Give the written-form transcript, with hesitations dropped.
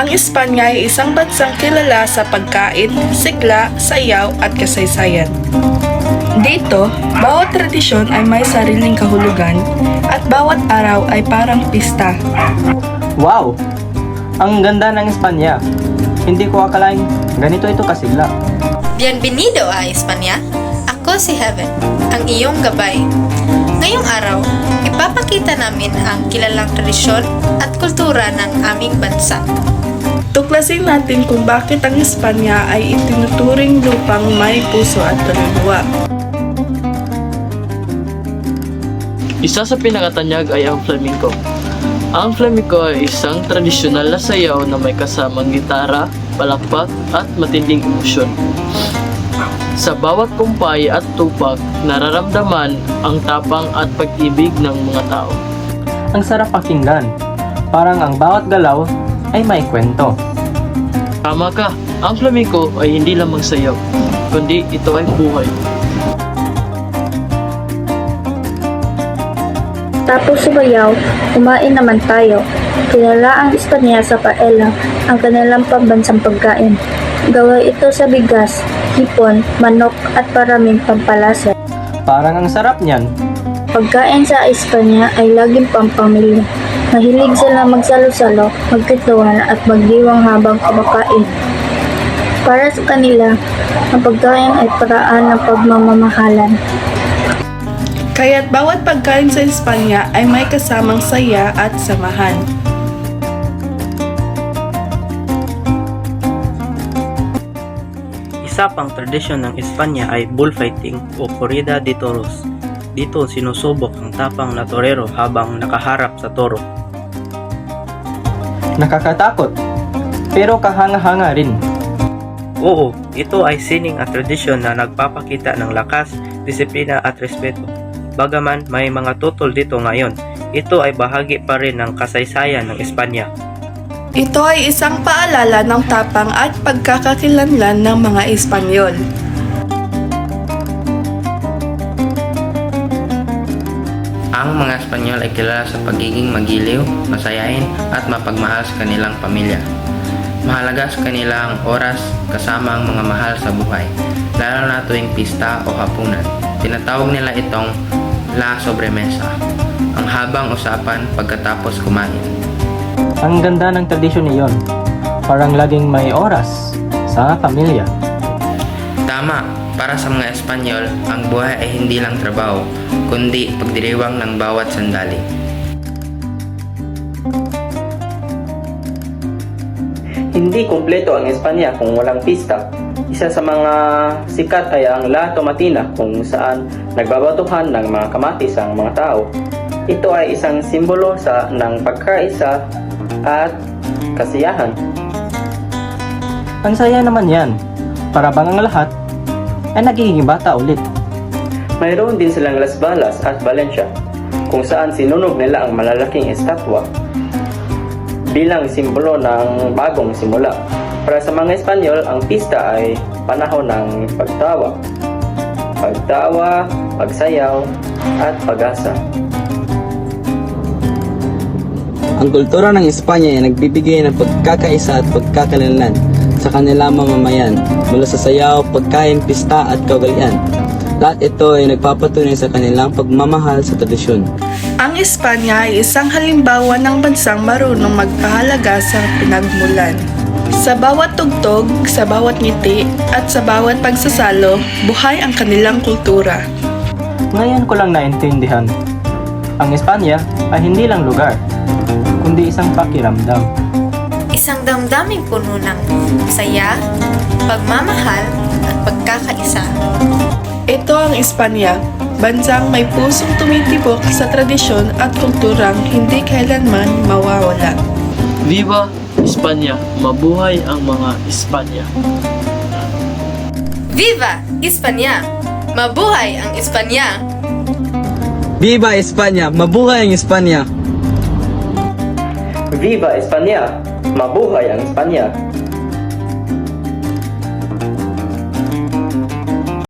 Ang Espanya ay isang bansang kilala sa pagkain, sigla, sayaw at kasaysayan. Dito, bawat tradisyon ay may sariling kahulugan at bawat araw ay parang pista. Wow! Ang ganda ng Espanya. Hindi ko akalain ganito ito kasigla. Bienvenido a Espanya. Ako si Heaven, ang iyong gabay. Ngayong araw, ipapakita namin ang kilalang tradisyon at kultura ng aming bansa. Tuklasin natin kung bakit ang Espanya ay itinuturing lupang may puso at kaluluwa. Isa sa pinakatanyag ay ang flamenco. Ang flamenco ay isang tradisyonal na sayaw na may kasamang gitara, palakpak at matinding emosyon. Sa bawat kumpay at tupak, nararamdaman ang tapang at pag-ibig ng mga tao. Ang sarap pakinggan. Parang ang bawat galaw ay may kwento. Tama ka, ang flamenco ay hindi lamang sayaw, kundi ito ay buhay. Tapos sumayaw, kumain naman tayo. Kilala ang Espanya sa paella, ang kanilang pambansang pagkain. Gawa ito sa bigas, hipon, manok at maraming pampalasa. Parang ang sarap niyan. Pagkain sa Espanya ay laging pampamilya. Mahilig sila magsalo-salo, magkituwan at magdiwang habang kumakain. Para sa kanila, ang pagkain ay paraan ng pagmamamahalan. Kaya't bawat pagkain sa Espanya ay may kasamang saya at samahan. Isa pang tradisyon ng Espanya ay bullfighting o corrida de toros. Dito sinusubok ang tapang na torero habang nakaharap sa toro. Nakakatakot, pero kahanga-hanga rin. Oo, ito ay sining at tradisyon na nagpapakita ng lakas, disiplina at respeto. Bagaman may mga tutol dito ngayon, ito ay bahagi pa rin ng kasaysayan ng Espanya. Ito ay isang paalala ng tapang at pagkakakilanlan ng mga Espanyol. Ang mga Espanyol ay kilala sa pagiging magiliw, masayahin at mapagmahal sa kanilang pamilya. Mahalaga sa kanilang oras kasama ang mga mahal sa buhay, lalo na tuwing pista o hapunan. Tinatawag nila itong La Sobremesa, ang habang usapan pagkatapos kumain. Ang ganda ng tradisyon niyon. Parang laging may oras sa pamilya. Tama, para sa mga Espanyol, ang buhay ay hindi lang trabaho, kundi pagdiriwang ng bawat sandali. Hindi kumpleto ang Espanya kung walang pista. Isa sa mga sikat ay ang La Tomatina kung saan nagbabatuhan ng mga kamatis ang mga tao. Ito ay isang simbolo ng pagkaisa at kasiyahan. Ang saya naman yan. Para bang ang lahat ay nagiging bata ulit. Mayroon din silang Las Balas at Valencia kung saan sinunog nila ang malalaking estatwa bilang simbolo ng bagong simula. Para sa mga Espanyol, ang pista ay panahon ng pagtawa, pagsayaw, at pag-asa. Ang kultura ng Espanya ay nagbibigay ng pagkakaisa at pagkakalanlan sa kanilang mamamayan mula sa sayaw, pagkain, pista at kaugalian. Lahat ito ay nagpapatunay sa kanilang pagmamahal sa tradisyon. Ang Espanya ay isang halimbawa ng bansang marunong magpahalaga sa pinagmulan. Sa bawat tugtog, sa bawat ngiti, at sa bawat pagsasalo, buhay ang kanilang kultura. Ngayon ko lang naintindihan. Ang Espanya ay hindi lang lugar, kundi isang pakiramdam. Isang damdaming puno ng saya, pagmamahal at pagkakaisa. Ito ang Espanya, bansang may pusong tumitibok sa tradisyon at kulturang hindi kailanman mawawala. Viva Espanya! Mabuhay ang mga Espanya! Viva Espanya! Mabuhay ang Espanya! Viva Espanya! Mabuhay ang Espanya! Viva Espanya! Mabuhay ang Espanya!